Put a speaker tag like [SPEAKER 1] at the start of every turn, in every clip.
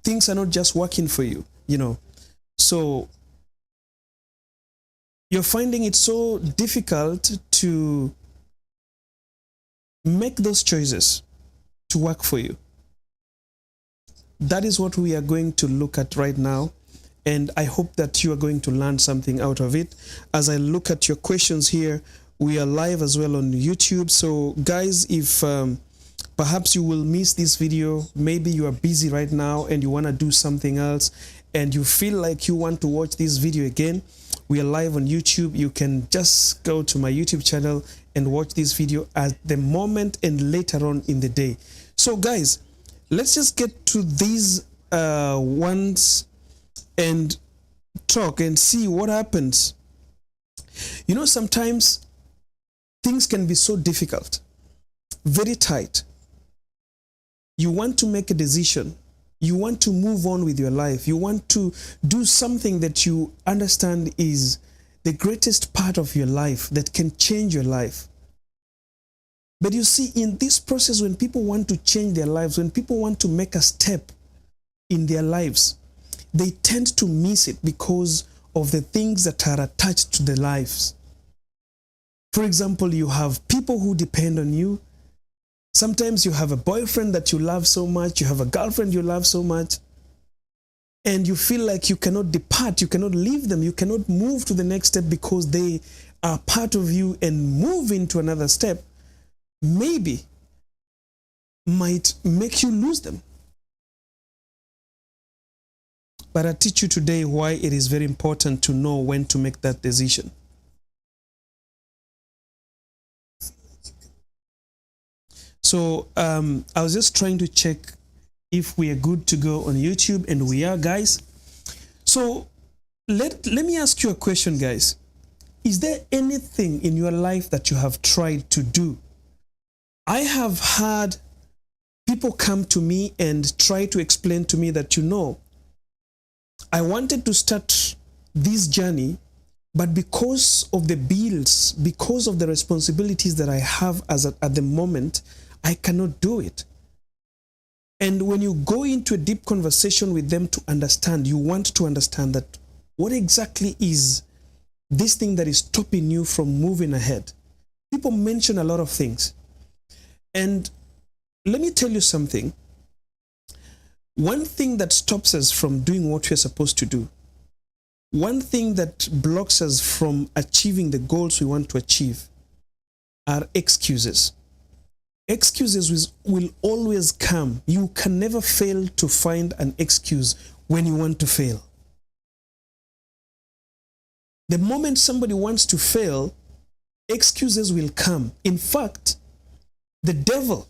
[SPEAKER 1] things are not just working for you, you know. So you're finding it so difficult to make those choices to work for you. That is what we are going to look at right now. And I hope that you are going to learn something out of it. As I look at your questions here, we are live as well on YouTube. So guys, if perhaps you will miss this video, maybe you are busy right now and you want to do something else and you feel like you want to watch this video again, we are live on YouTube. You can just go to my YouTube channel and watch this video at the moment and later on in the day. So guys, let's just get to these ones and talk and see what happens. You know, sometimes things can be so difficult, very tight. You want to make a decision. You want to move on with your life. You want to do something that you understand is the greatest part of your life that can change your life. But you see, in this process, when people want to change their lives, when people want to make a step in their lives, they tend to miss it because of the things that are attached to their lives. For example, you have people who depend on you. Sometimes you have a boyfriend that you love so much, you have a girlfriend you love so much, and you feel like you cannot depart, you cannot leave them, you cannot move to the next step because they are part of you, and move into another step maybe might make you lose them. But I teach you today why it is very important to know when to make that decision. So I was just trying to check if we are good to go on YouTube, and we are, guys. So let me ask you a question, guys. Is there anything in your life that you have tried to do? I have had people come to me and try to explain to me that, you know, I wanted to start this journey, but because of the bills, because of the responsibilities that I have at the moment, I cannot do it. And when you go into a deep conversation with them to understand, you want to understand that what exactly is this thing that is stopping you from moving ahead. People mention a lot of things. And let me tell you something. One thing that stops us from doing what we're supposed to do, one thing that blocks us from achieving the goals we want to achieve, are excuses. Excuses will always come. You can never fail to find an excuse when you want to fail. The moment somebody wants to fail, excuses will come. In fact, the devil,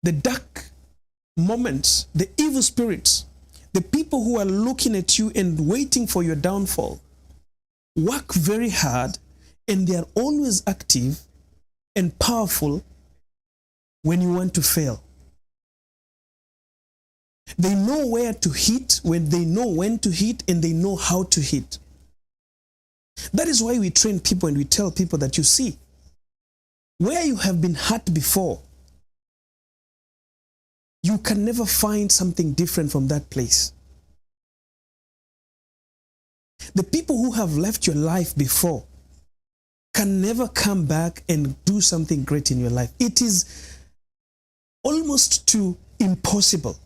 [SPEAKER 1] the dark moments, the evil spirits, the people who are looking at you and waiting for your downfall, work very hard, and they are always active and powerful when you want to fail. They know where to hit, when they know when to hit, and they know how to hit. That is why we train people and we tell people that, you see, where you have been hurt before, you can never find something different from that place. The people who have left your life before can never come back and do something great in your life. It is almost too impossible.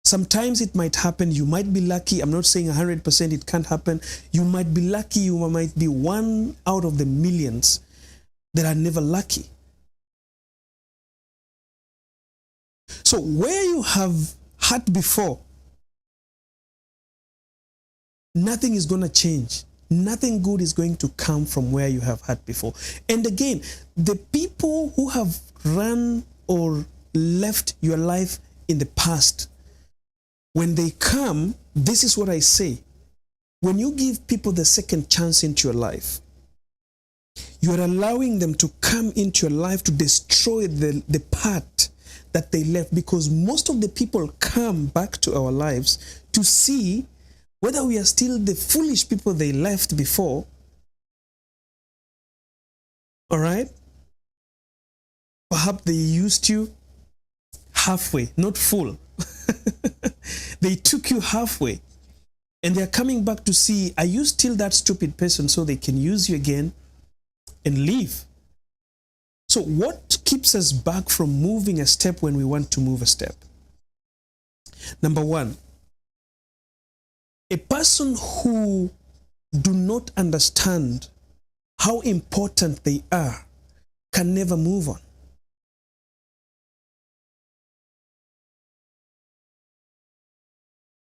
[SPEAKER 1] Sometimes it might happen. You might be lucky. I'm not saying 100% it can't happen. You might be lucky. You might be one out of the millions that are never lucky. So where you have hurt before, nothing is going to change. Nothing good is going to come from where you have hurt before. And again, the people who have run or left your life in the past, when they come, this is what I say. When you give people the second chance into your life, you are allowing them to come into your life to destroy the part that they left, because most of the people come back to our lives to see whether we are still the foolish people they left before. All right? Perhaps they used you, halfway, not full. They took you halfway. And they're coming back to see, are you still that stupid person, so they can use you again and leave? So what keeps us back from moving a step when we want to move a step? Number one, a person who do not understand how important they are can never move on.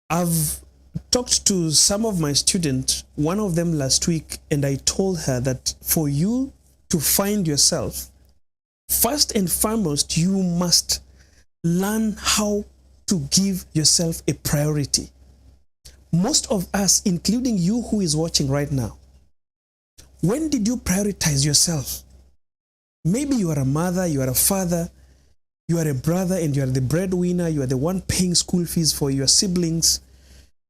[SPEAKER 1] I've talked to some of my students, one of them last week, and I told her that for you to find yourself, first and foremost, you must learn how to give yourself a priority. Most of us, including you who is watching right now, when did you prioritize yourself? Maybe you are a mother, you are a father, you are a brother, and you are the breadwinner, you are the one paying school fees for your siblings.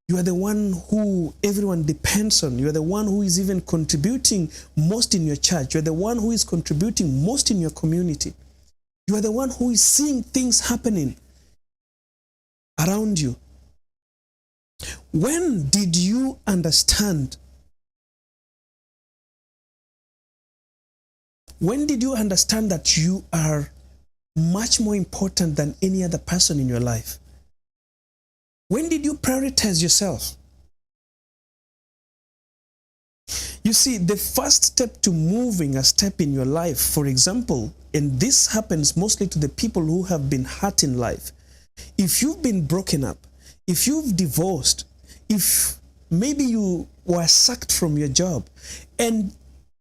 [SPEAKER 1] You are the one who everyone depends on. You are the one who is even contributing most in your church. You are the one who is contributing most in your community. You are the one who is seeing things happening around you. When did you understand? When did you understand that you are much more important than any other person in your life? When did you prioritize yourself? You see, the first step to moving a step in your life, for example, and this happens mostly to the people who have been hurt in life. If you've been broken up, if you've divorced, if maybe you were sacked from your job, and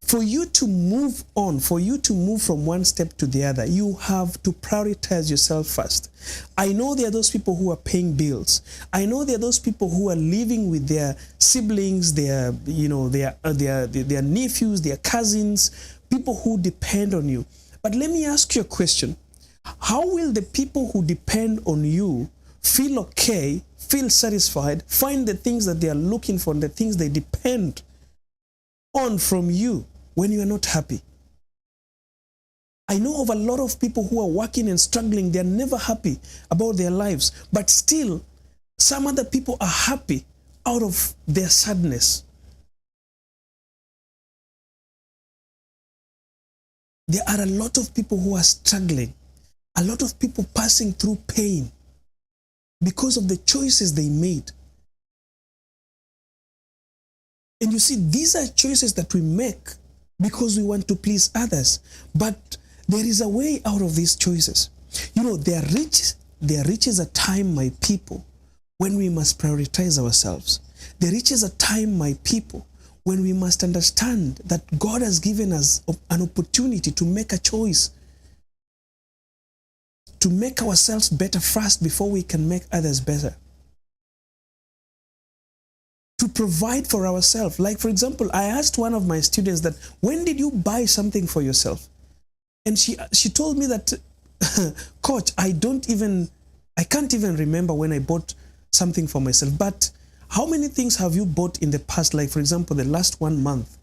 [SPEAKER 1] for you to move on, for you to move from one step to the other, you have to prioritize yourself first. I know there are those people who are paying bills. I know there are those people who are living with their siblings, their nephews, their cousins, people who depend on you. But let me ask you a question. How will the people who depend on you feel okay, feel satisfied, find the things that they are looking for and the things they depend on from you when you are not happy? I know of a lot of people who are working and struggling. They're never happy about their lives, but still some other people are happy out of their sadness. There are a lot of people who are struggling, a lot of people passing through pain because of the choices they made. And you see, these are choices that we make because we want to please others. But there is a way out of these choices. You know, there reaches a time, my people, when we must prioritize ourselves. There reaches a time, my people, when we must understand that God has given us an opportunity to make a choice, to make ourselves better first before we can make others better. To provide for ourselves. Like, for example, I asked one of my students that, when did you buy something for yourself? And she told me that, Coach, I can't even remember when I bought something for myself. But how many things have you bought in the past? Like, for example, the last 1 month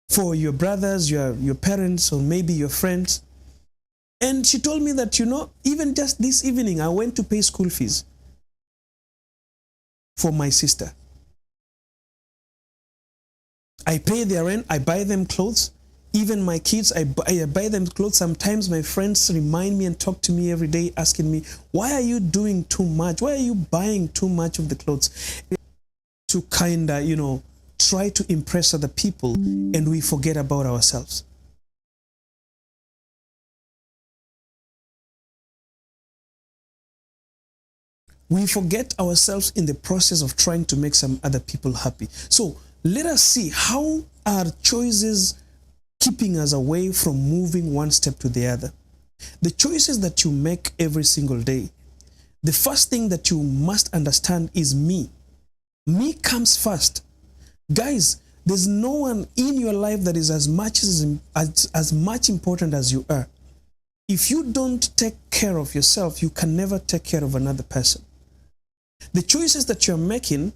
[SPEAKER 1] for your brothers, your parents, or maybe your friends. And she told me that, even just this evening, I went to pay school fees for my sister. I pay their rent, I buy them clothes. Even my kids, I buy them clothes. Sometimes my friends remind me and talk to me every day asking me, why are you doing too much? Why are you buying too much of the clothes? To kind of, try to impress other people, and we forget about ourselves. We forget ourselves in the process of trying to make some other people happy. So let us see, how are choices keeping us away from moving one step to the other? The choices that you make every single day, the first thing that you must understand is me. Me comes first. Guys, there's no one in your life that is as much important as you are. If you don't take care of yourself, you can never take care of another person. The choices that you're making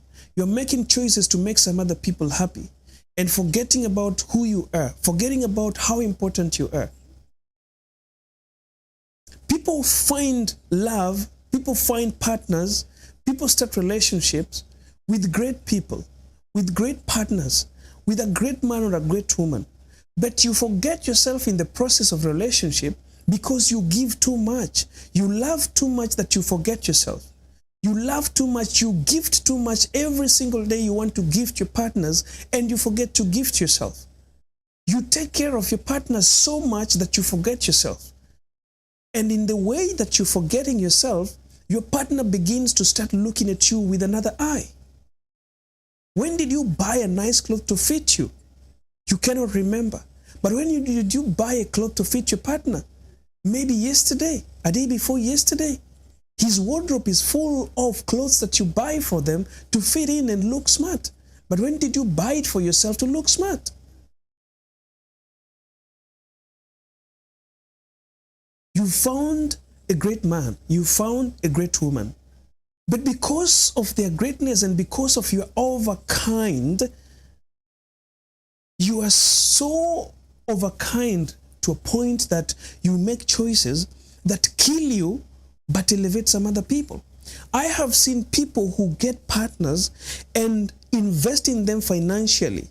[SPEAKER 1] choices to make some other people happy, and forgetting about who you are, forgetting about how important you are. People find love, people find partners, people start relationships with great people, with great partners, with a great man or a great woman. But you forget yourself in the process of relationship because you give too much. You love too much that you forget yourself. You love too much, you gift too much. Every single day you want to gift your partners and you forget to gift yourself. You take care of your partners so much that you forget yourself. And in the way that you're forgetting yourself, your partner begins to start looking at you with another eye. When did you buy a nice cloth to fit you? You cannot remember. But when did you buy a cloth to fit your partner? Maybe yesterday, a day before yesterday. His wardrobe is full of clothes that you buy for them to fit in and look smart. But when did you buy it for yourself to look smart? You found a great man, you found a great woman. But because of their greatness and because of your overkind, you are so overkind to a point that you make choices that kill you but elevate some other people. I have seen people who get partners and invest in them financially.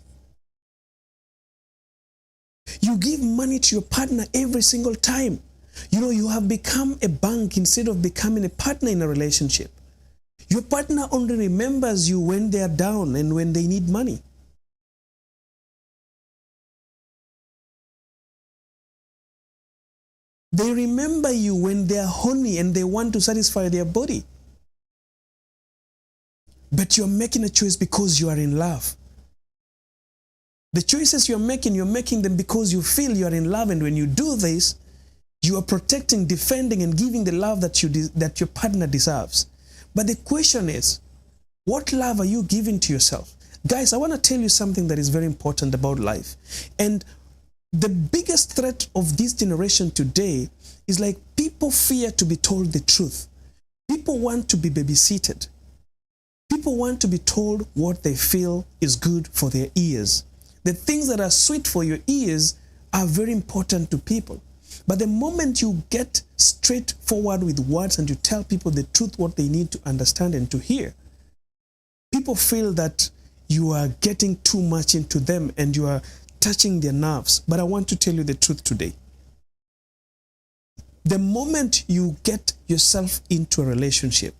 [SPEAKER 1] You give money to your partner every single time. You know, you have become a bank instead of becoming a partner in a relationship. Your partner only remembers you when they are down and when they need money. They remember you when they are horny and they want to satisfy their body. But you're making a choice because you are in love. The choices you're making them because you feel you are in love, and when you do this, you are protecting, defending, and giving the love that your partner deserves. But the question is, what love are you giving to yourself? Guys, I want to tell you something that is very important about life. And the biggest threat of this generation today is like people fear to be told the truth. People want to be babysitted. People want to be told what they feel is good for their ears. The things that are sweet for your ears are very important to people. But the moment you get straightforward with words and you tell people the truth, what they need to understand and to hear, people feel that you are getting too much into them and you are touching their nerves. But I want to tell you the truth today. The moment you get yourself into a relationship,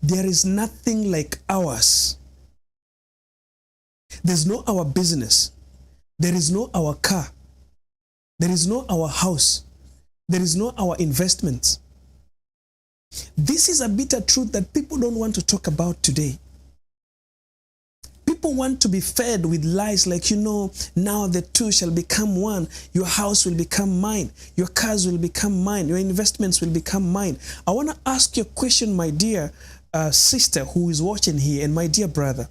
[SPEAKER 1] there is nothing like ours. There's no our business. There is no our car. There is no our house. There is no our investments. This is a bitter truth that people don't want to talk about today. People want to be fed with lies like, now the two shall become one. Your house will become mine. Your cars will become mine. Your investments will become mine. I want to ask you a question, my dear sister who is watching here, and my dear brother.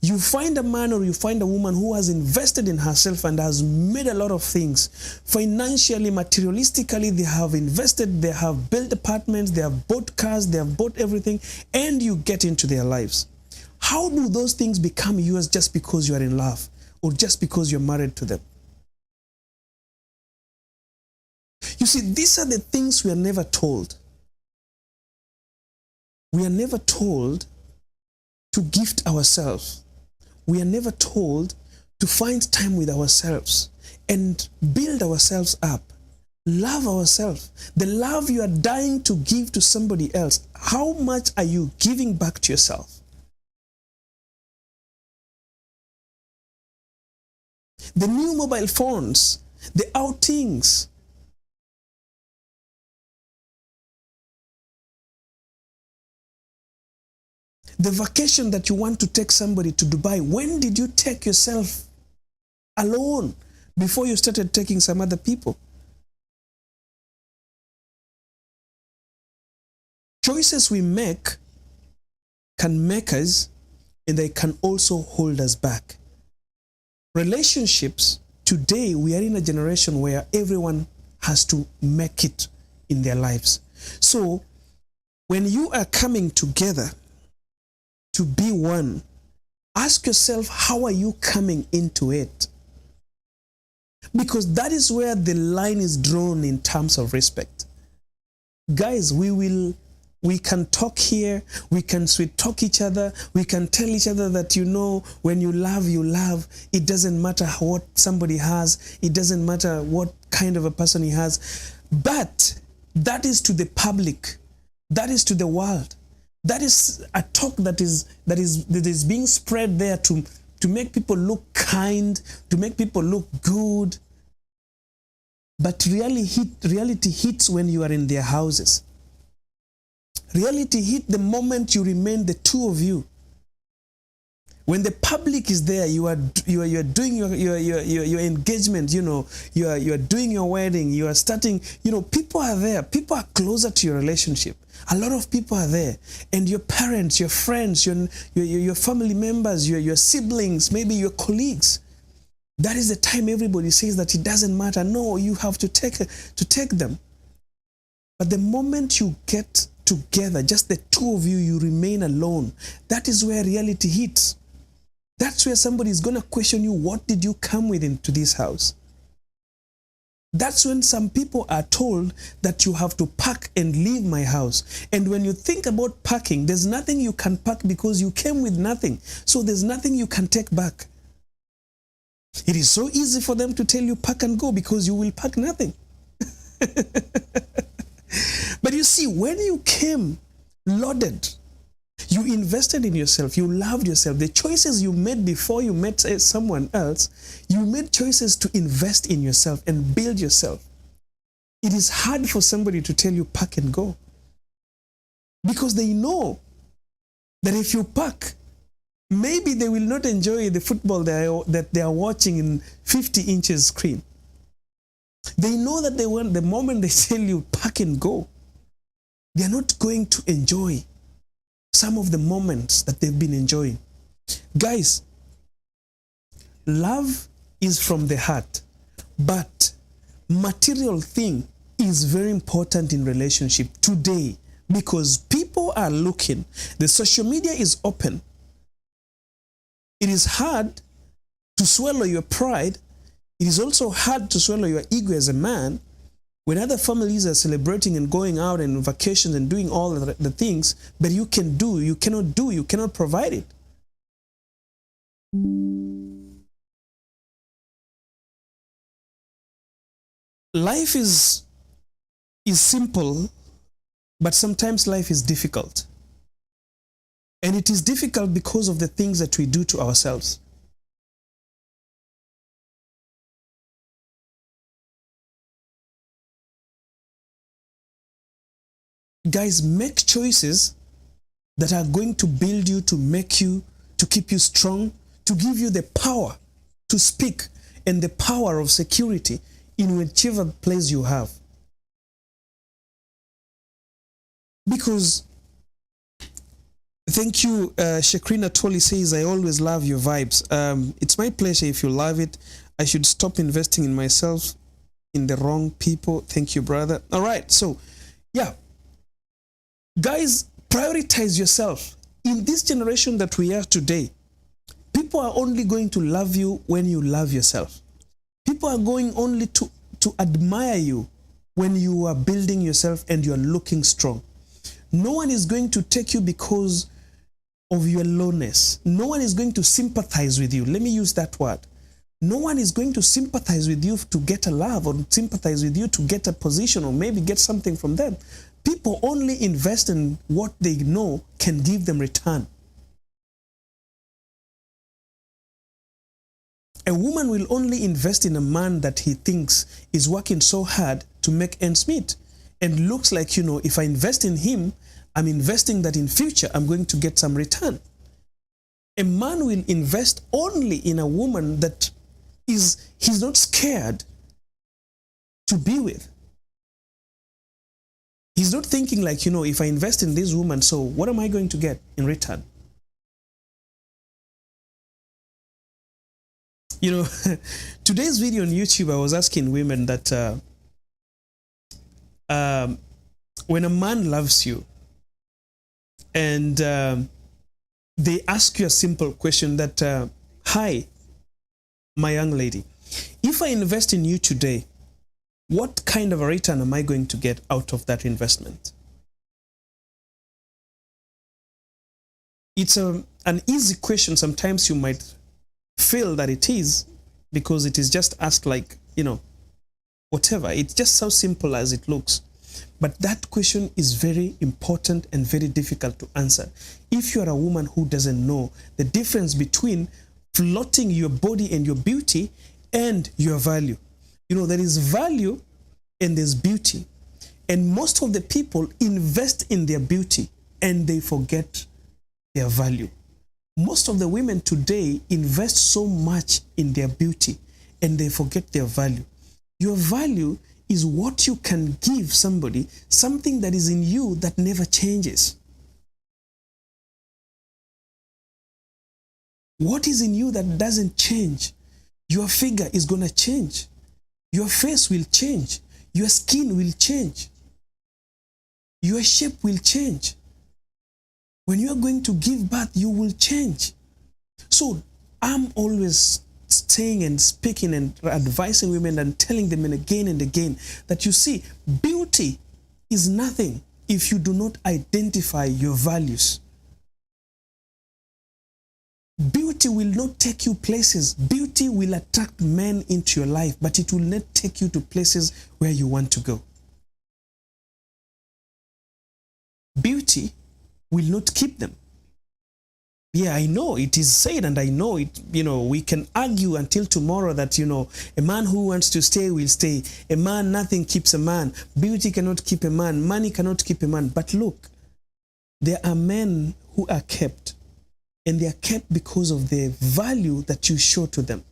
[SPEAKER 1] You find a man or you find a woman who has invested in herself and has made a lot of things. Financially, materialistically, they have invested, they have built apartments, they have bought cars, they have bought everything, and you get into their lives. How do those things become yours just because you are in love or just because you're married to them? You see, these are the things we are never told. We are never told to gift ourselves. We are never told to find time with ourselves and build ourselves up, love ourselves. The love you are dying to give to somebody else, how much are you giving back to yourself? The new mobile phones, the outings, the vacation that you want to take somebody to Dubai. When did you take yourself alone before you started taking some other people? Choices we make can make us, and they can also hold us back. Relationships, today we are in a generation where everyone has to make it in their lives. So when you are coming together to be one, ask yourself, how are you coming into it? Because that is where the line is drawn in terms of respect. Guys, we can talk here, we can sweet talk each other, we can tell each other that, you know, when you love, you love. It doesn't matter what somebody has, it doesn't matter what kind of a person he has. But that is to the public, that is to the world. That is a talk that is being spread there to make people look kind, to make people look good. But reality hits when you are in their houses. Reality hit the moment you remain the two of you. When the public is there, you are doing your engagement, you know, you are doing your wedding, you are starting, you know, people are there, people are closer to your relationship. A lot of people are there, and your parents, your friends, your family members, your siblings, maybe your colleagues. That is the time everybody says that it doesn't matter. No, you have to take them. But the moment you get together, just the two of you, you remain alone. That is where reality hits. That's where somebody is going to question you, what did you come with into this house? That's when some people are told that you have to pack and leave my house. And when you think about packing, there's nothing you can pack because you came with nothing. So there's nothing you can take back. It is so easy for them to tell you pack and go because you will pack nothing. But you see, when you came loaded, you invested in yourself, you loved yourself. The choices you made before you met someone else, you made choices to invest in yourself and build yourself. It is hard for somebody to tell you pack and go because they know that if you pack, maybe they will not enjoy the football that they are watching in 50 inches screen. They know that the moment they tell you pack and go, they are not going to enjoy some of the moments that they've been enjoying. Guys, love is from the heart, but material thing is very important in relationship today because people are looking. The social media is open. It is hard to swallow your pride. It is also hard to swallow your ego as a man when other families are celebrating and going out and vacations and doing all the things, but you cannot provide it. Life is simple, but sometimes life is difficult. And it is difficult because of the things that we do to ourselves. Guys, make choices that are going to build you, to make you, to keep you strong, to give you the power to speak and the power of security in whichever place you have. Because, thank you, Shekrina Toli says, I always love your vibes. It's my pleasure if you love it. I should stop investing in myself, in the wrong people. Thank you, brother. All right, so, yeah. Guys, prioritize yourself. In this generation that we are today, people are only going to love you when you love yourself. People are going only to admire you when you are building yourself and you are looking strong. No one is going to take you because of your lowness. No one is going to sympathize with you. Let me use that word. No one is going to sympathize with you to get a love or sympathize with you to get a position or maybe get something from them. People only invest in what they know can give them return. A woman will only invest in a man that he thinks is working so hard to make ends meet and looks like, you know, if I invest in him, I'm investing that in future I'm going to get some return. A man will invest only in a woman that he's not scared to be with. He's not thinking like, you know, if I invest in this woman, so what am I going to get in return? You know, today's video on YouTube, I was asking women that when a man loves you and they ask you a simple question that, hi, my young lady, if I invest in you today, what kind of a return am I going to get out of that investment? It's an easy question. Sometimes you might feel that it is, because it is just asked like, whatever. It's just so simple as it looks. But that question is very important and very difficult to answer. If you are a woman who doesn't know the difference between flaunting your body and your beauty and your value. There is value and there's beauty. And most of the people invest in their beauty and they forget their value. Most of the women today invest so much in their beauty and they forget their value. Your value is what you can give somebody, something that is in you that never changes. What is in you that doesn't change? Your figure is going to change. Your face will change. Your skin will change. Your shape will change. When you are going to give birth, you will change. So I'm always saying and speaking and advising women and telling them again and again that, you see, beauty is nothing if you do not identify your values. Beauty will not take you places. Beauty will attract men into your life, but it will not take you to places where you want to go. Beauty will not keep them. Yeah, I know it is said, and I know it, we can argue until tomorrow that, a man who wants to stay will stay. A man, nothing keeps a man. Beauty cannot keep a man. Money cannot keep a man. But look, there are men who are kept, and they are kept because of the value that you show to them.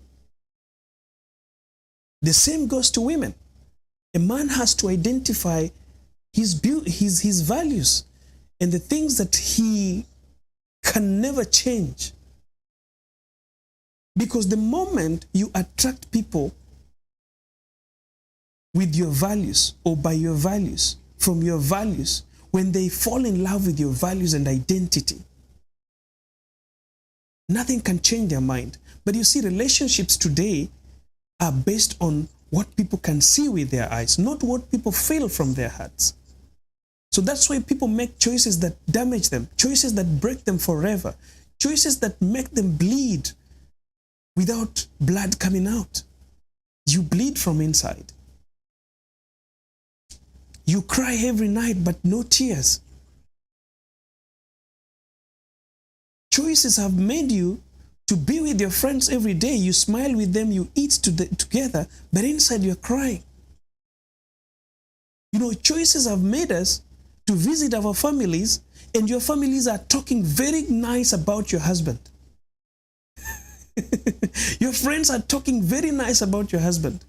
[SPEAKER 1] The same goes to women. A man has to identify his values and the things that he can never change. Because the moment you attract people with your values or by your values, from your values, when they fall in love with your values and identity, nothing can change their mind. But you see, relationships today are based on what people can see with their eyes, not what people feel from their hearts. So that's why people make choices that damage them, choices that break them forever, choices that make them bleed without blood coming out. You bleed from inside. You cry every night, but no tears. Choices have made you to be with your friends every day. You smile with them, you eat together, but inside you're crying. Choices have made us to visit our families, and your families are talking very nice about your husband. Your friends are talking very nice about your husband,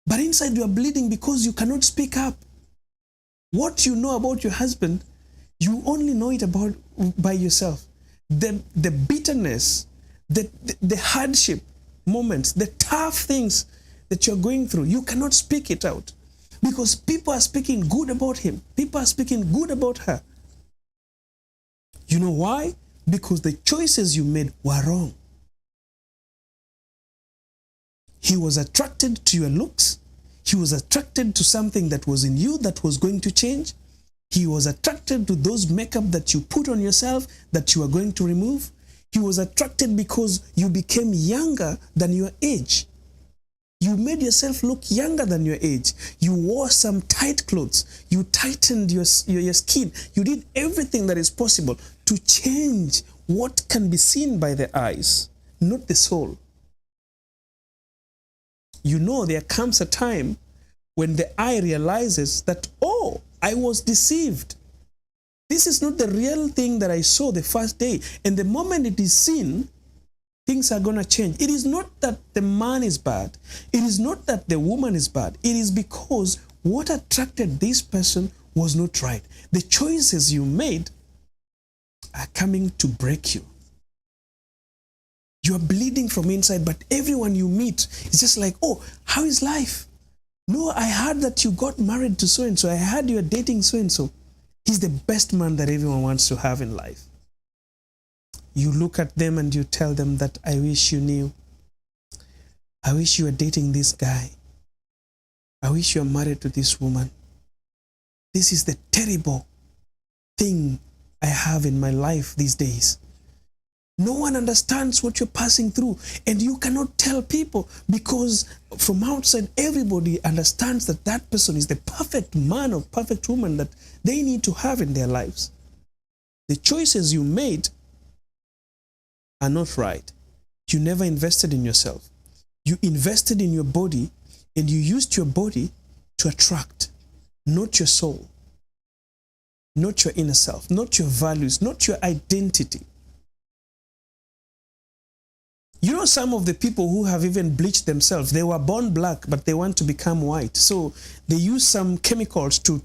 [SPEAKER 1] but inside you are bleeding because you cannot speak up. What you know about your husband, you only know it by yourself. The bitterness, the hardship moments, the tough things that you're going through, you cannot speak it out. Because people are speaking good about him. People are speaking good about her. You know why? Because the choices you made were wrong. He was attracted to your looks. He was attracted to something that was in you that was going to change. He was attracted to those makeup that you put on yourself that you are going to remove. He was attracted because you became younger than your age. You made yourself look younger than your age. You wore some tight clothes. You tightened your skin. You did everything that is possible to change what can be seen by the eyes, not the soul. There comes a time when the eye realizes that, oh, I was deceived. This is not the real thing that I saw the first day. And the moment it is seen, things are going to change. It is not that the man is bad. It is not that the woman is bad. It is because what attracted this person was not right. The choices you made are coming to break you. You are bleeding from inside, but everyone you meet is just like, oh, how is life? No, I heard that you got married to so-and-so. I heard you are dating so-and-so. He's the best man that everyone wants to have in life. You look at them and you tell them that, I wish you knew. I wish you were dating this guy. I wish you are married to this woman. This is the terrible thing I have in my life these days. No one understands what you're passing through, and you cannot tell people because from outside, everybody understands that that person is the perfect man or perfect woman that they need to have in their lives. The choices you made are not right. You never invested in yourself. You invested in your body, and you used your body to attract, not your soul, not your inner self, not your values, not your identity. You know, some of the people who have even bleached themselves, they were born black, but they want to become white. So they use some chemicals to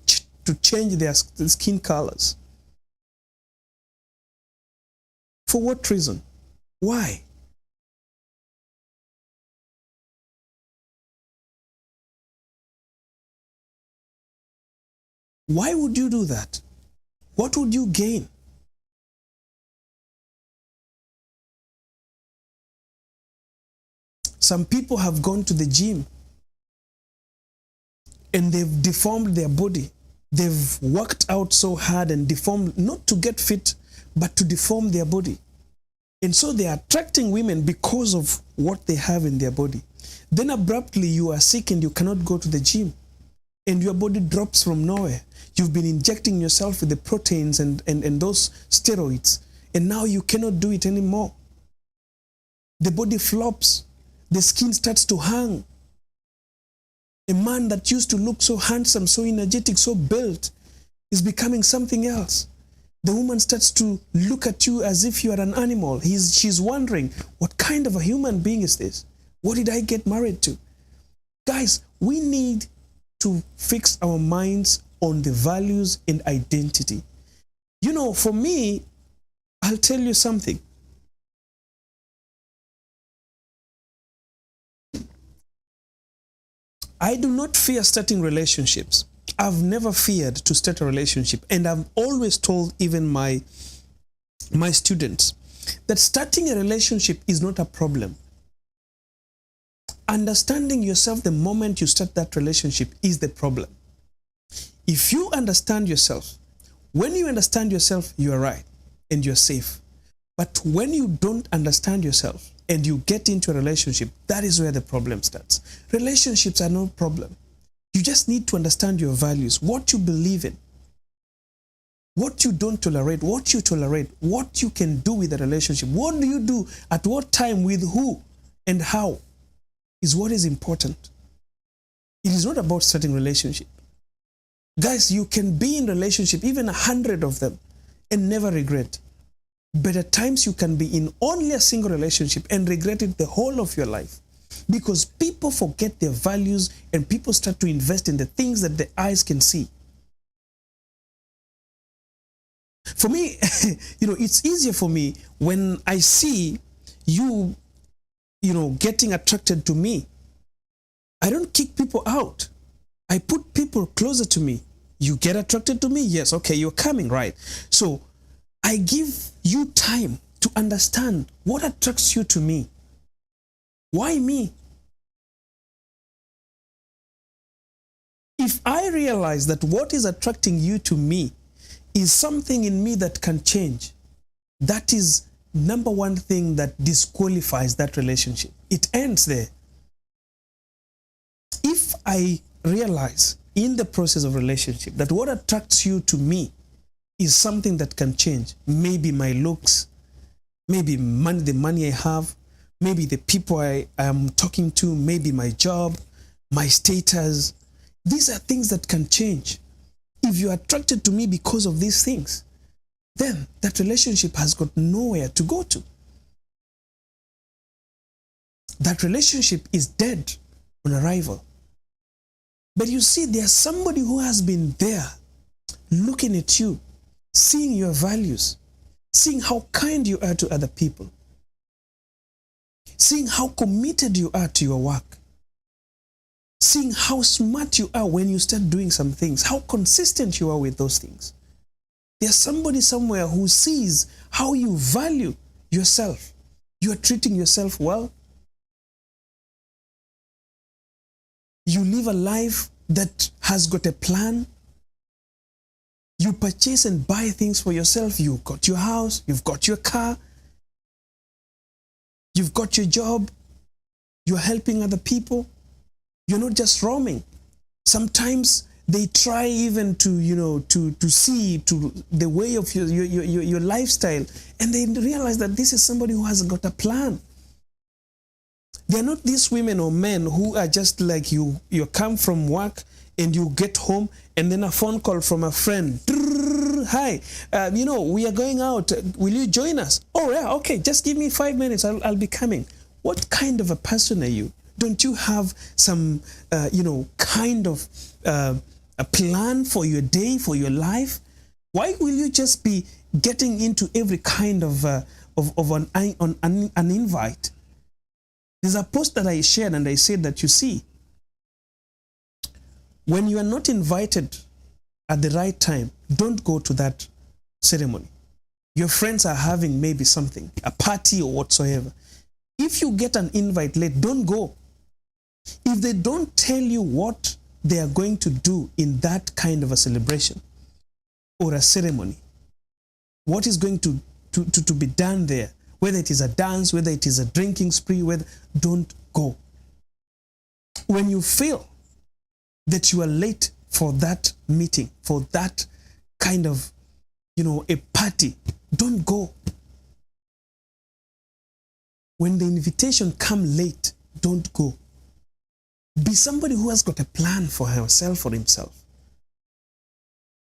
[SPEAKER 1] change their skin colors. For what reason? Why? Why would you do that? What would you gain? Some people have gone to the gym and they've deformed their body. They've worked out so hard and deformed, not to get fit, but to deform their body. And so they are attracting women because of what they have in their body. Then abruptly you are sick and you cannot go to the gym. And your body drops from nowhere. You've been injecting yourself with the proteins and those steroids. And now you cannot do it anymore. The body flops. The skin starts to hang. A man that used to look so handsome, so energetic, so built is becoming something else. The woman starts to look at you as if you are an animal. She's wondering, what kind of a human being is this? What did I get married to? Guys, we need to fix our minds on the values and identity. You know, for me, I'll tell you something. I do not fear starting relationships. I've never feared to start a relationship. And I've always told even my students that starting a relationship is not a problem. Understanding yourself the moment you start that relationship is the problem. If you understand yourself, when you understand yourself, you are right and you're safe. But when you don't understand yourself and you get into a relationship, that is where the problem starts. Relationships are no problem. You just need to understand your values, what you believe in, what you don't tolerate, what you tolerate, what you can do with a relationship. What do you do at what time with who and how is what is important. It is not about starting relationship. Guys, you can be in relationship, even 100 of them, and never regret. But at times you can be in only a single relationship and regret it the whole of your life. Because people forget their values and people start to invest in the things that the eyes can see. For me, it's easier for me when I see you, getting attracted to me. I don't kick people out. I put people closer to me. You get attracted to me? Yes, okay, you're coming, right? So I give you time to understand what attracts you to me. Why me? If I realize that what is attracting you to me is something in me that can change, that is number one thing that disqualifies that relationship. It ends there. If I realize in the process of relationship that what attracts you to me is something that can change, maybe my looks, maybe the money I have, maybe the people I am talking to, maybe my job, my status. These are things that can change. If you're attracted to me because of these things, then that relationship has got nowhere to go to. That relationship is dead on arrival. But you see, there's somebody who has been there looking at you, seeing your values, seeing how kind you are to other people, seeing how committed you are to your work, seeing how smart you are when you start doing some things, how consistent you are with those things. There's somebody somewhere who sees how you value yourself. You are treating yourself well. You live a life that has got a plan. You purchase and buy things for yourself. You've got your house, you've got your car, you've got your job, you're helping other people. You're not just roaming. Sometimes they try even to see to the way of your lifestyle, and they realize that this is somebody who has got a plan. They're not these women or men who are just like you. You come from work and you get home and then a phone call from a friend. Hi, we are going out. Will you join us? Oh yeah, okay. Just give me 5 minutes. I'll be coming. What kind of a person are you? Don't you have some, kind of a plan for your day, for your life? Why will you just be getting into every kind of an invite? There's a post that I shared and I said that, you see, when you are not invited at the right time, don't go to that ceremony. Your friends are having maybe something, a party or whatsoever. If you get an invite late, don't go. If they don't tell you what they are going to do in that kind of a celebration or a ceremony, what is going to be done there, whether it is a dance, whether it is a drinking spree, don't go. When you feel that you are late for that meeting, for that kind of, a party, don't go. When the invitation comes late, don't go. Be somebody who has got a plan for herself or himself.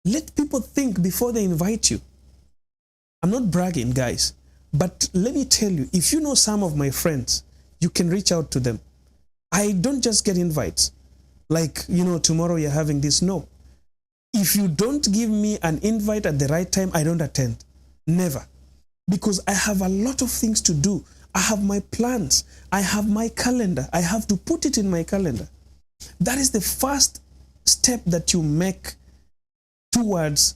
[SPEAKER 1] Let people think before they invite you. I'm not bragging, guys, but let me tell you, if you know some of my friends, you can reach out to them. I don't just get invites like, tomorrow you're having this. No. If you don't give me an invite at the right time, I don't attend. Never. Because I have a lot of things to do. I have my plans. I have my calendar. I have to put it in my calendar. That is the first step that you make towards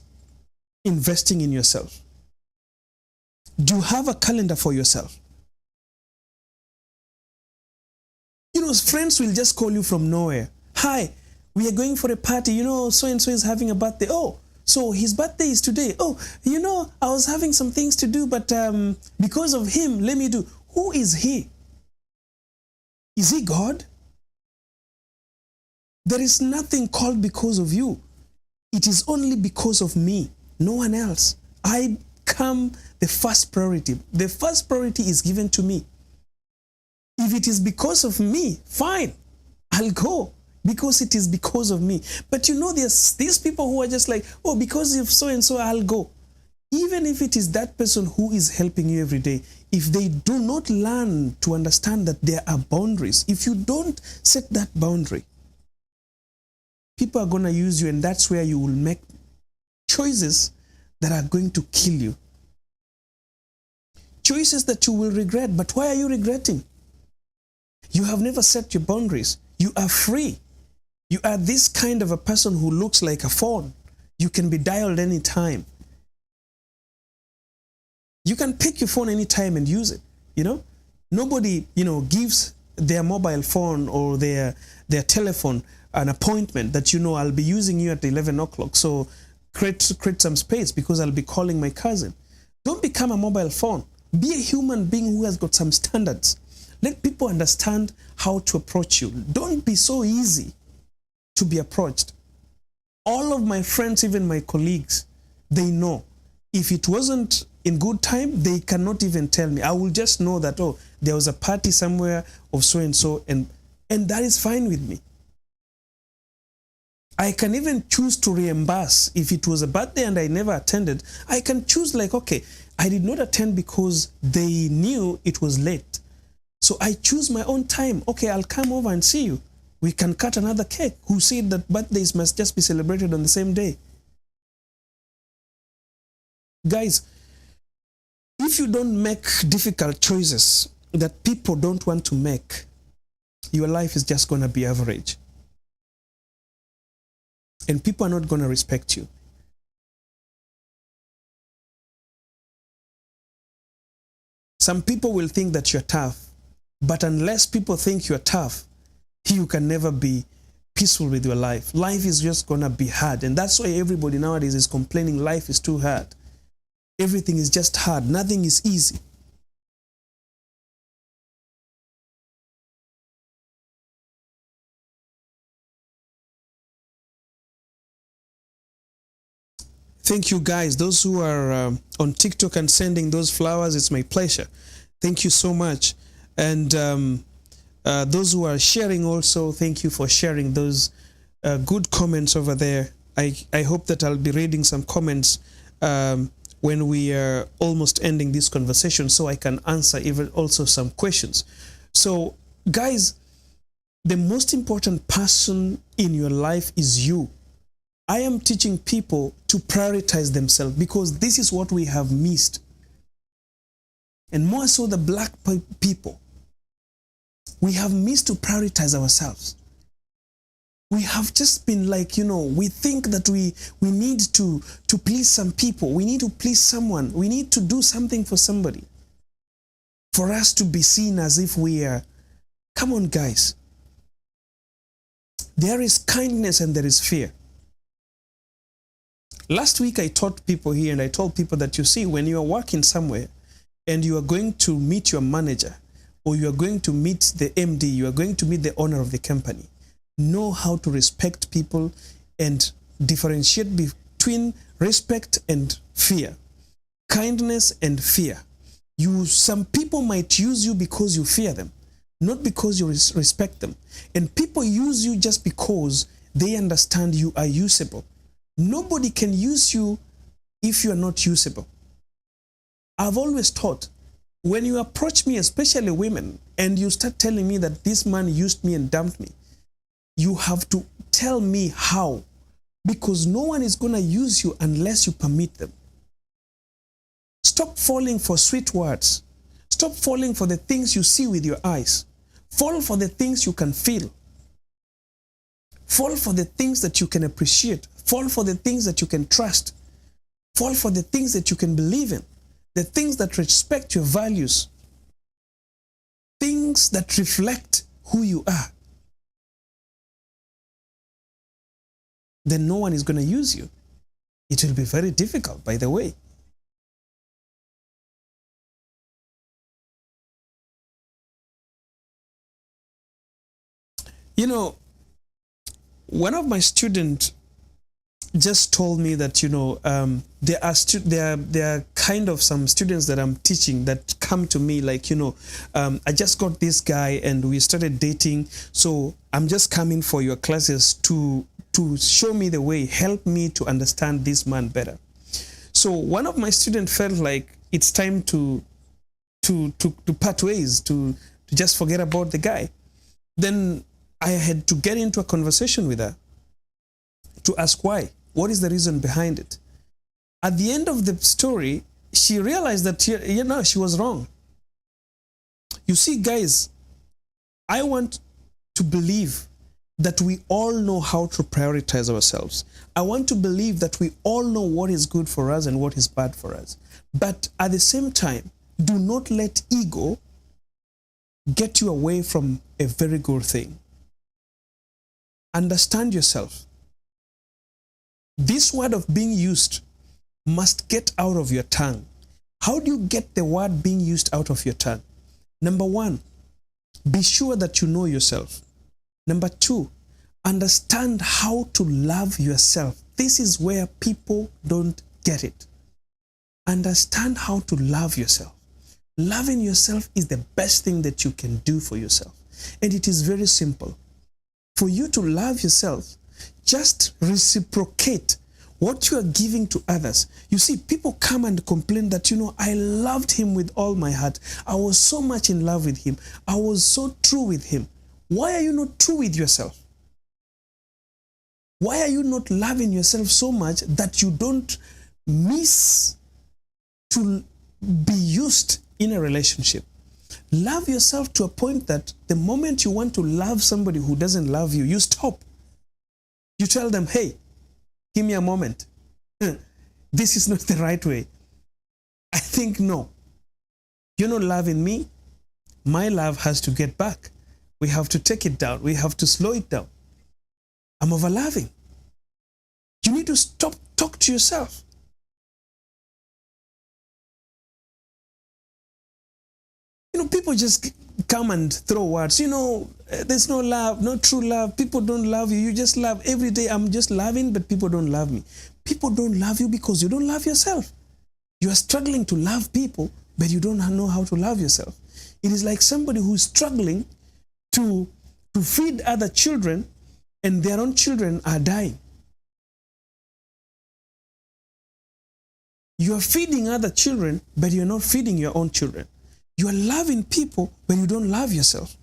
[SPEAKER 1] investing in yourself. Do you have a calendar for yourself? Friends will just call you from nowhere. Hi, we are going for a party. So-and-so is having a birthday. Oh, so his birthday is today. Oh, I was having some things to do, but because of him, let me do. Who is he? Is he God? There is nothing called because of you. It is only because of me, no one else. I come the first priority. The first priority is given to me. If it is because of me, fine, I'll go because it is because of me. But there's these people who are just like, oh, because of so-and-so, I'll go. Even if it is that person who is helping you every day, if they do not learn to understand that there are boundaries, if you don't set that boundary, people are going to use you, and that's where you will make choices that are going to kill you. Choices that you will regret. But why are you regretting? You have never set your boundaries. You are free. You are this kind of a person who looks like a phone. You can be dialed anytime. You can pick your phone anytime and use it. Nobody, gives their mobile phone or their telephone an appointment that, I'll be using you at 11 o'clock. So create some space because I'll be calling my cousin. Don't become a mobile phone. Be a human being who has got some standards. Let people understand how to approach you. Don't be so easy to be approached. All of my friends, even my colleagues, they know. If it wasn't in good time, they cannot even tell me. I will just know that, oh, there was a party somewhere of so-and-so, and that is fine with me. I can even choose to reimburse. If it was a birthday and I never attended, I can choose like, okay, I did not attend because they knew it was late. So I choose my own time. Okay, I'll come over and see you. We can cut another cake. Who said that birthdays must just be celebrated on the same day? Guys, if you don't make difficult choices that people don't want to make, your life is just going to be average. And people are not going to respect you. Some people will think that you're tough, but unless people think you're tough, you can never be peaceful with your life. Life is just gonna be hard, and that's why everybody nowadays is complaining life is too hard. Everything is just hard. Nothing is easy. Thank you guys. Those who are on TikTok and sending those flowers, it's my pleasure. Thank you so much. And those who are sharing also, thank you for sharing those good comments over there. I hope that I'll be reading some comments when we are almost ending this conversation, so I can answer even also some questions. So guys, the most important person in your life is you. I am teaching people to prioritize themselves because this is what we have missed. And more so the black people. We have missed to prioritize ourselves. We have just been like, we think that we need to please some people. We need to please someone. We need to do something for somebody. For us to be seen as if we are. Come on, guys. There is kindness and there is fear. Last week I taught people here and I told people that, you see, when you are working somewhere and you are going to meet your manager or you are going to meet the MD, you are going to meet the owner of the company, know how to respect people and differentiate between respect and fear, kindness and fear. Some people might use you because you fear them, not because you respect them. And people use you just because they understand you are usable. Nobody can use you if you are not usable. I've always taught, when you approach me, especially women, and you start telling me that this man used me and dumped me, you have to tell me how, because no one is going to use you unless you permit them. Stop falling for sweet words. Stop falling for the things you see with your eyes. Fall for the things you can feel. Fall for the things that you can appreciate. Fall for the things that you can trust. Fall for the things that you can believe in. The things that respect your values. Things that reflect who you are. Then no one is going to use you. It will be very difficult, by the way. One of my students just told me that, there are kind of some students that I'm teaching that come to me like, I just got this guy and we started dating. So I'm just coming for your classes to show me the way, help me to understand this man better. So one of my students felt like it's time to part ways, to just forget about the guy. Then I had to get into a conversation with her to ask why. What is the reason behind it? At the end of the story, she realized that, she was wrong. You see, guys, I want to believe that we all know how to prioritize ourselves. I want to believe that we all know what is good for us and what is bad for us. But at the same time, do not let ego get you away from a very good thing. Understand yourself. This word of being used must get out of your tongue. How do you get the word being used out of your tongue? Number one, be sure that you know yourself. Number two, understand how to love yourself. This is where people don't get it. Understand how to love yourself. Loving yourself is the best thing that you can do for yourself. And it is very simple. For you to love yourself, just reciprocate what you are giving to others. You see, people come and complain that, I loved him with all my heart. I was so much in love with him. I was so true with him. Why are you not true with yourself? Why are you not loving yourself so much that you don't miss to be used in a relationship? Love yourself to a point that the moment you want to love somebody who doesn't love you, you stop. You tell them, hey, give me a moment. This is not the right way. I think no. You're not loving me. My love has to get back. We have to take it down. We have to slow it down. I'm overloving. You need to stop, talk to yourself. People just come and throw words. There's no love, no true love. People don't love you. You just love every day. I'm just loving, but people don't love me. People don't love you because you don't love yourself. You are struggling to love people, but you don't know how to love yourself. It is like somebody who's struggling to feed other children, and their own children are dying. You are feeding other children, but you're not feeding your own children. You are loving people, but you don't love yourself.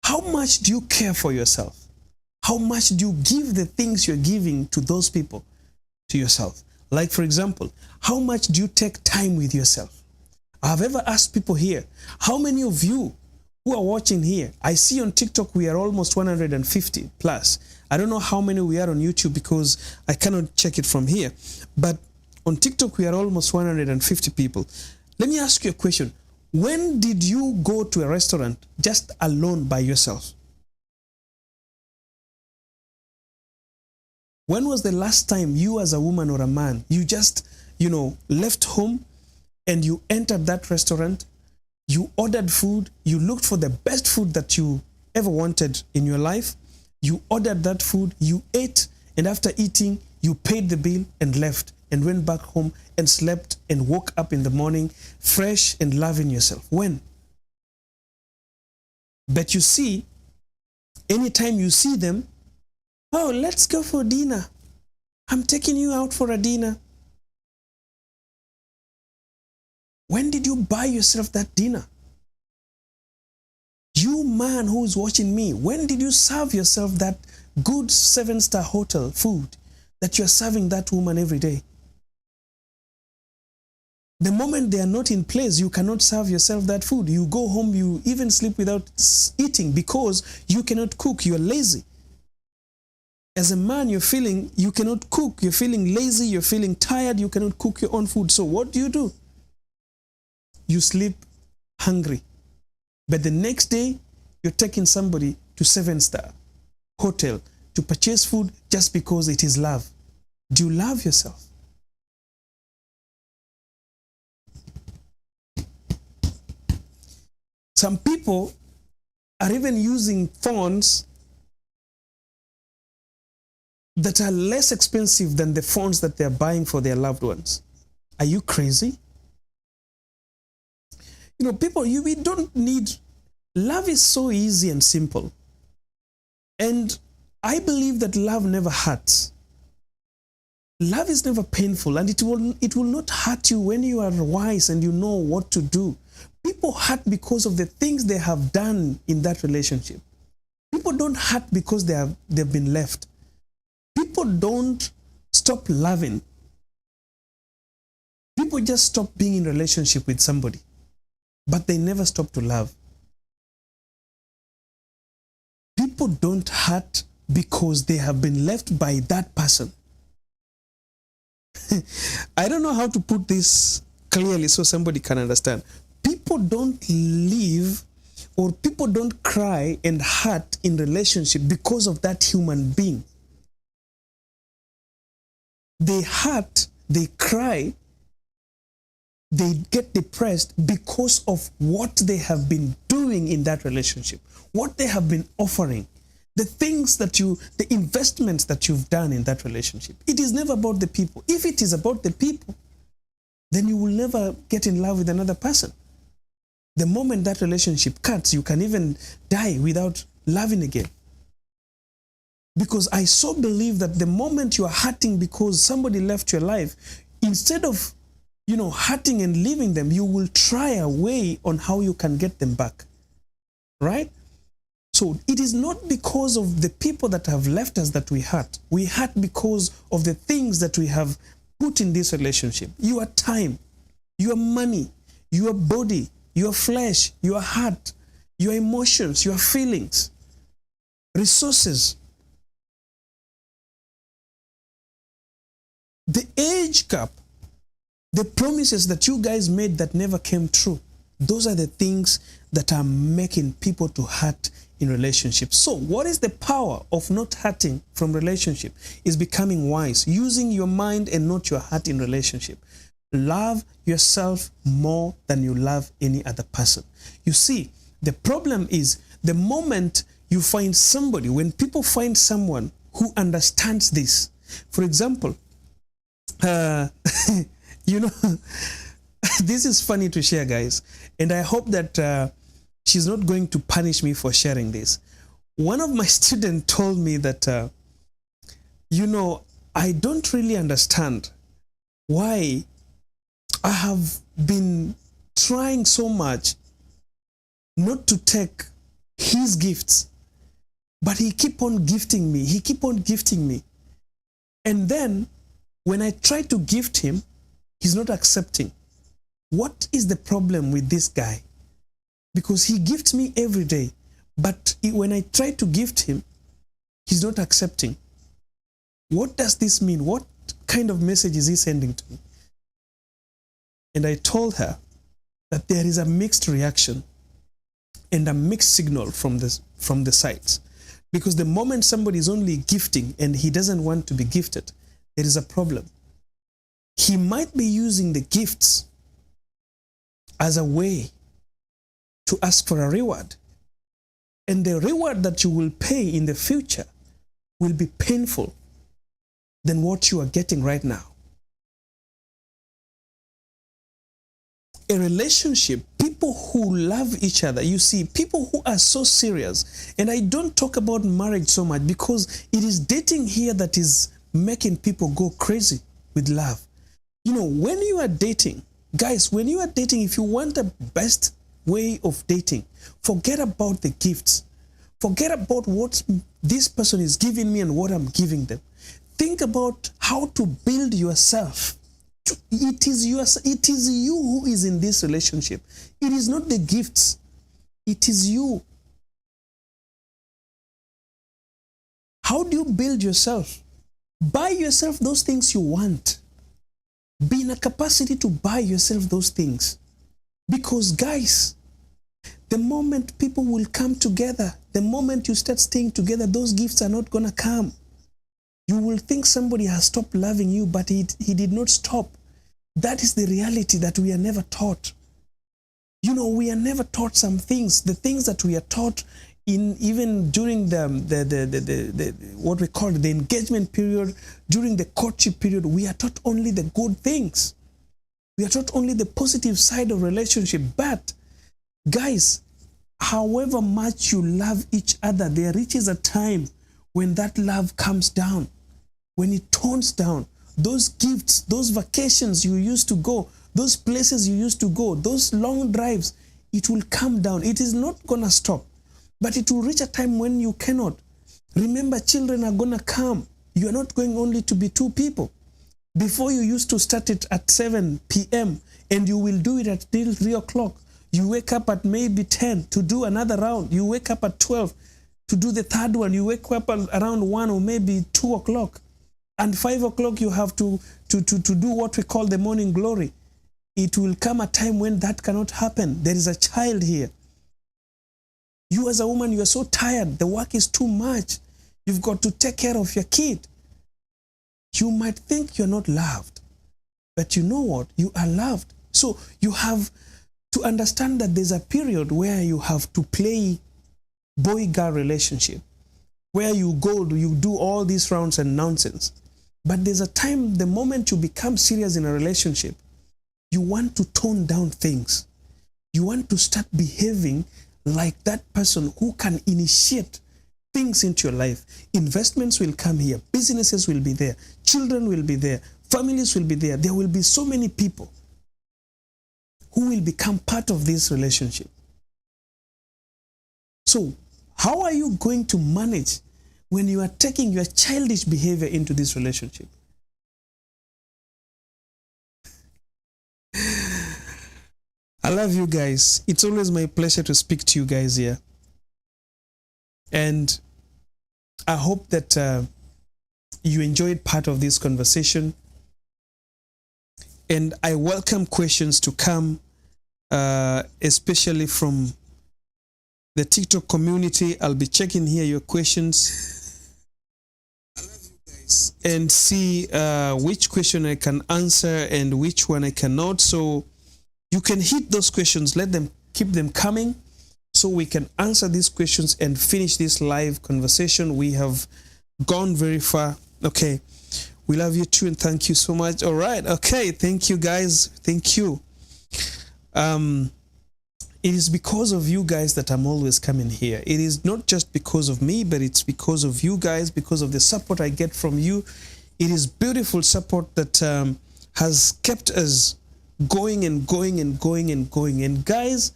[SPEAKER 1] How much do you care for yourself? How much do you give the things you're giving to those people, to yourself? Like, for example, how much do you take time with yourself? I've ever asked people here, how many of you who are watching here, I see on TikTok we are almost 150 plus. I don't know how many we are on YouTube because I cannot check it from here. But on TikTok, we are almost 150 people. Let me ask you a question. When did you go to a restaurant just alone by yourself? When was the last time you as a woman or a man, you just, left home and you entered that restaurant, you ordered food, you looked for the best food that you ever wanted in your life, you ordered that food, you ate, and after eating, you paid the bill and left and went back home and slept and woke up in the morning fresh and loving yourself? When? But you see, anytime you see them, oh, let's go for dinner. I'm taking you out for a dinner. When did you buy yourself that dinner? You man who's watching me, when did you serve yourself that good 7-star hotel food that you're serving that woman every day? The moment they are not in place, you cannot serve yourself that food. You go home, you even sleep without eating because you cannot cook, you're lazy. As a man, you're feeling you cannot cook, you're feeling lazy, you're feeling tired, you cannot cook your own food. So what do? You sleep hungry. But the next day, you're taking somebody to 7-star hotel to purchase food just because it is love. Do you love yourself? Some people are even using phones that are less expensive than the phones that they're buying for their loved ones. Are you crazy? People, we don't need, love is so easy and simple. And I believe that love never hurts. Love is never painful, and it will not hurt you when you are wise and you know what to do. People hurt because of the things they have done in that relationship. People don't hurt because they've been left. People don't stop loving. People just stop being in relationship with somebody, but they never stop to love. People don't hurt because they have been left by that person. I don't know how to put this clearly so somebody can understand. People don't live or people don't cry and hurt in relationship because of that human being. They hurt, they cry, they get depressed because of what they have been doing in that relationship, what they have been offering, the things that the investments that you've done in that relationship. It is never about the people. If it is about the people, then you will never get in love with another person. The moment that relationship cuts, you can even die without loving again. Because I so believe that the moment you are hurting because somebody left your life, instead of hurting and leaving them, you will try a way on how you can get them back. Right? So it is not because of the people that have left us that we hurt. We hurt because of the things that we have put in this relationship. Your time, your money, your body, your flesh, your heart, your emotions, your feelings, resources. The age gap, the promises that you guys made that never came true, those are the things that are making people to hurt in relationships. So what is the power of not hurting from relationship? Is becoming wise, using your mind and not your heart in relationship. Love yourself more than you love any other person. You see, the problem is the moment you find somebody, when people find someone who understands this, for example, you know, this is funny to share, guys, and I hope that she's not going to punish me for sharing this. One of my students told me that, you know, I don't really understand why I have been trying so much not to take his gifts, but he keep on gifting me. He keep on gifting me. And then when I try to gift him, he's not accepting. What is the problem with this guy? Because he gifts me every day, but when I try to gift him, he's not accepting. What does this mean? What kind of message is he sending to me? And I told her that there is a mixed reaction and a mixed signal from the sides. Because the moment somebody is only gifting and he doesn't want to be gifted, there is a problem. He might be using the gifts as a way to ask for a reward. And the reward that you will pay in the future will be painful than what you are getting right now. A relationship, people who love each other, you see, people who are so serious, and I don't talk about marriage so much because it is dating here that is making people go crazy with love. You know, when you are dating, guys, when you are dating, if you want the best way of dating, forget about the gifts. Forget about what this person is giving me and what I'm giving them. Think about how to build yourself. It is you who is in this relationship. It is not the gifts. It is you. How do you build yourself? Buy yourself those things you want. Be in a capacity to buy yourself those things. Because guys, the moment people will come together, the moment you start staying together, those gifts are not going to come. You will think somebody has stopped loving you, but he did not stop. That is the reality that we are never taught. You know, we are never taught some things. The things that we are taught in even during the what we call the engagement period, during the courtship period, we are taught only the good things. We are taught only the positive side of relationship. But guys, however much you love each other, there reaches a time when that love comes down, when it tones down. Those gifts, those vacations you used to go, those places you used to go, those long drives, it will come down. It is not going to stop, but it will reach a time when you cannot. Remember, children are going to come. You are not going only to be two people. Before you used to start it at 7 p.m. and you will do it at 3 o'clock. You wake up at maybe 10 to do another round. You wake up at 12 to do the third one. You wake up around 1 or maybe 2 o'clock. And 5 o'clock you have to do what we call the morning glory. It will come a time when that cannot happen. There is a child here. You as a woman, you are so tired. The work is too much. You've got to take care of your kid. You might think you're not loved, but you know what? You are loved. So you have to understand that there's a period where you have to play boy-girl relationship, where you do all these rounds and nonsense. But there's a time, the moment you become serious in a relationship, you want to tone down things. You want to start behaving like that person who can initiate things into your life. Investments will come here. Businesses will be there. Children will be there. Families will be there. There will be so many people who will become part of this relationship. So, how are you going to manage when you are taking your childish behavior into this relationship? I love you guys. It's always my pleasure to speak to you guys here. And I hope that you enjoyed part of this conversation. And I welcome questions to come, especially from the TikTok community. I'll be checking here your questions and see which question I can answer and which one I cannot. So you can hit those questions, let them keep them coming so we can answer these questions and finish this live conversation. We have gone very far. Okay, we love you too and thank you so much. All right, okay, thank you guys, thank you. It is because of you guys that I'm always coming here. It is not just because of me, but it's because of you guys, because of the support I get from you. It is beautiful support that has kept us going and going and going and going. And guys,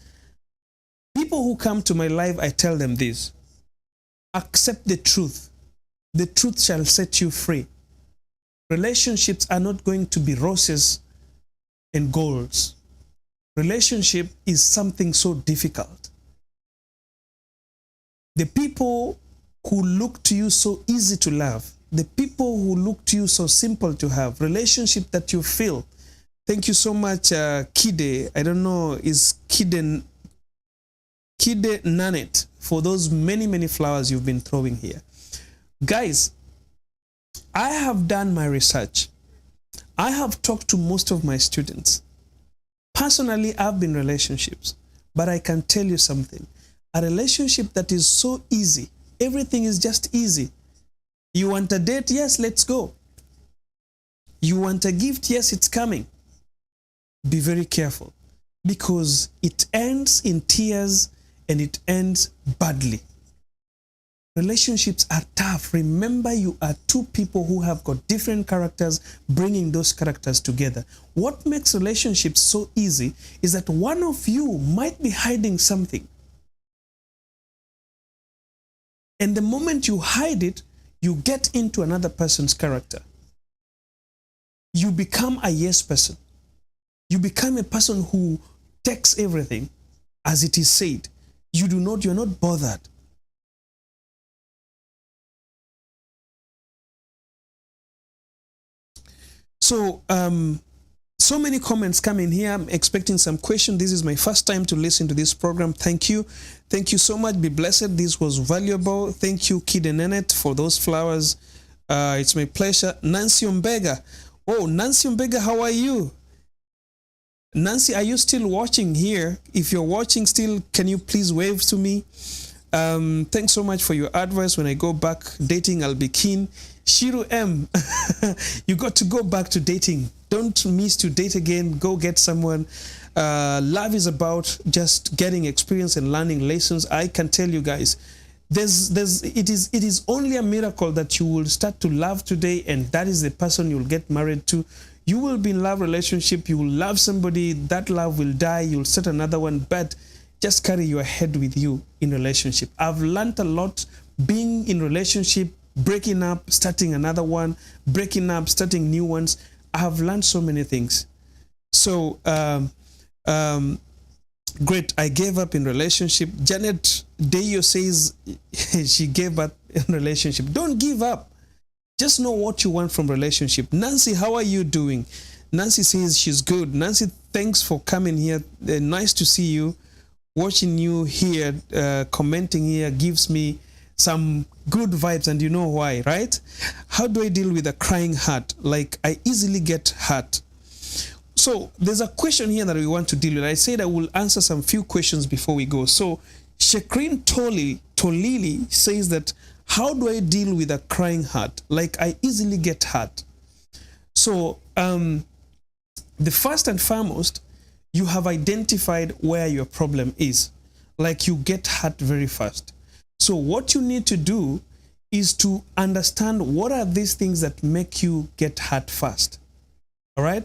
[SPEAKER 1] people who come to my live, I tell them this: accept the truth. The truth shall set you free. Relationships are not going to be roses and golds. Relationship is something so difficult. The people who look to you so easy to love, the people who look to you so simple to have, relationship that you feel. Thank you so much, Kide. I don't know, is Kide Nanet, for those many, many flowers you've been throwing here. Guys, I have done my research. I have talked to most of my students. Personally, I've been in relationships, but I can tell you something. A relationship that is so easy, everything is just easy. You want a date? Yes, let's go. You want a gift? Yes, it's coming. Be very careful, because it ends in tears and it ends badly. Relationships are tough. Remember, you are two people who have got different characters, bringing those characters together. What makes relationships so easy is that one of you might be hiding something. And the moment you hide it, you get into another person's character. You become a yes person. You become a person who takes everything as it is said. You're not bothered. So, so many comments coming here. I'm expecting some questions. This is my first time to listen to this program. Thank you. Thank you so much. Be blessed. This was valuable. Thank you, Kid and Nenet, for those flowers. It's my pleasure. Nancy Ombega. Oh, Nancy Ombega, how are you? Nancy, are you still watching here? If you're watching still, can you please wave to me? Thanks so much for your advice. When I go back dating, I'll be keen. Shiru M, you got to go back to dating. Don't miss to date again. Go get someone. Love is about just getting experience and learning lessons. I can tell you guys, it is only a miracle that you will start to love today, and that is the person you'll get married to. You will be in love relationship. You will love somebody. That love will die. You'll start another one, but just carry your head with you in relationship. I've learned a lot being in relationship, breaking up, starting another one, breaking up, starting new ones. I have learned so many things. So, great. I gave up in relationship. Janet Deyo says she gave up in relationship. Don't give up. Just know what you want from relationship. Nancy, how are you doing? Nancy says she's good. Nancy, thanks for coming here. Nice to see you. Watching you here, commenting here gives me some good vibes, and you know why, right? How do I deal with a crying heart? Like, I easily get hurt. So there's a question here that we want to deal with. I said I will answer some few questions before we go. So Shekrin Tolili says that, how do I deal with a crying heart? Like, I easily get hurt. So the first and foremost, you have identified where your problem is. Like, you get hurt very fast. So what you need to do is to understand what are these things that make you get hurt fast. All right?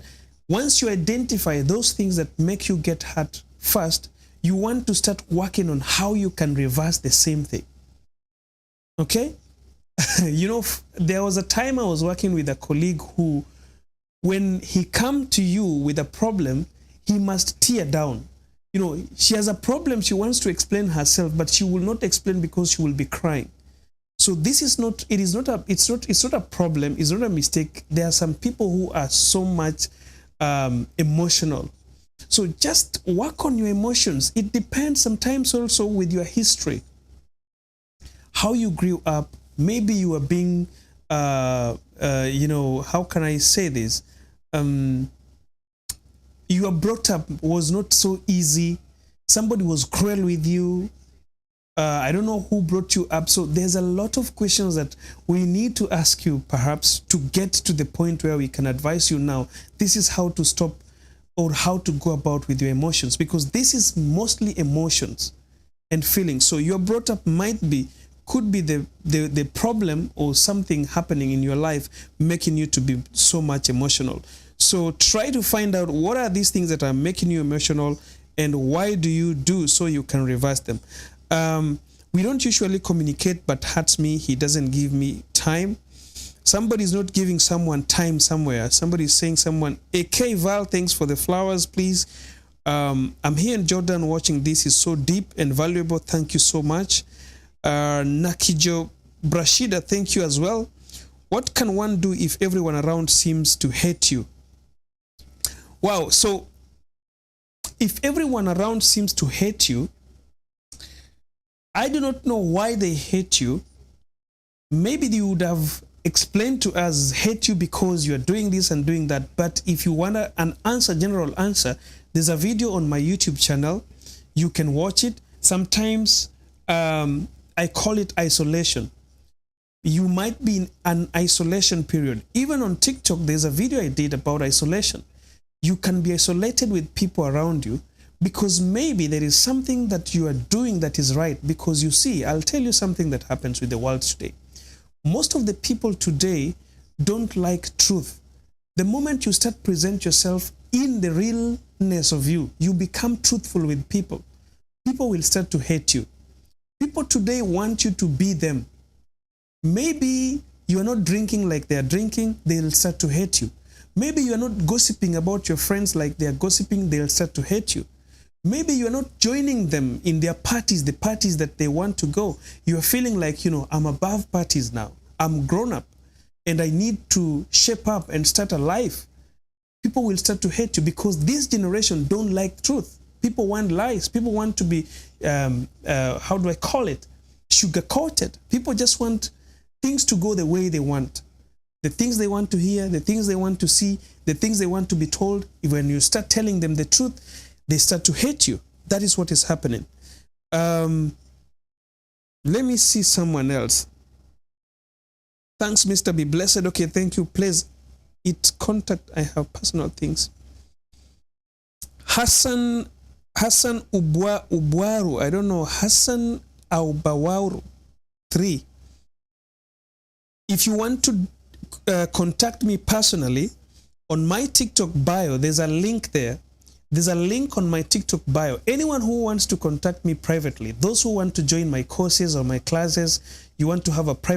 [SPEAKER 1] Once you identify those things that make you get hurt fast, you want to start working on how you can reverse the same thing. Okay? You know, there was a time I was working with a colleague who, when he come to you with a problem, he must tear down. You know, she has a problem, she wants to explain herself, but she will not explain because she will be crying. So this is not, it's not a problem, it's not a mistake. There are some people who are so much emotional. So just work on your emotions. It depends sometimes also with your history, how you grew up. Maybe you were being, how can I say this? You were brought up was not so easy. Somebody was cruel with you. I don't know who brought you up. So there's a lot of questions that we need to ask you, perhaps, to get to the point where we can advise you now. This is how to stop or how to go about with your emotions, because this is mostly emotions and feelings. So your brought up could be the problem or something happening in your life making you to be so much emotional. So try to find out what are these things that are making you emotional and why do you do so you can reverse them. We don't usually communicate, but hurts me. He doesn't give me time. Somebody's not giving someone time somewhere. Somebody's saying someone, AK Val, thanks for the flowers, please. I'm here in Jordan watching this. Is so deep and valuable. Thank you so much. Nakijo Brashida, thank you as well. What can one do if everyone around seems to hate you? Wow, so if everyone around seems to hate you, I do not know why they hate you. Maybe they would have explained to us, hate you because you're doing this and doing that. But if you want an answer, general answer, there's a video on my YouTube channel. You can watch it. Sometimes I call it isolation. You might be in an isolation period. Even on TikTok, there's a video I did about isolation. You can be isolated with people around you because maybe there is something that you are doing that is right. Because you see, I'll tell you something that happens with the world today. Most of the people today don't like truth. The moment you start present yourself in the realness of you, you become truthful with people. People will start to hate you. People today want you to be them. Maybe you are not drinking like they are drinking, they'll start to hate you. Maybe you are not gossiping about your friends like they are gossiping, they'll start to hate you. Maybe you are not joining them in their parties, the parties that they want to go. You are feeling like, I'm above parties now. I'm grown up and I need to shape up and start a life. People will start to hate you because this generation don't like truth. People want lies. People want to be, how do I call it? Sugar-coated. People just want things to go the way they want. The things they want to hear, the things they want to see, the things they want to be told. When you start telling them the truth, they start to hate you. That is what is happening. Let me see someone else. Thanks, Mr. Be Blessed. Okay, thank you. Please, contact. I have personal things. Hassan Ubwaru. I don't know. Hassan Aubawaru 3. If you want to contact me personally, on my TikTok bio, there's a link there. There's a link on my TikTok bio. Anyone who wants to contact me privately, those who want to join my courses or my classes, you want to have a private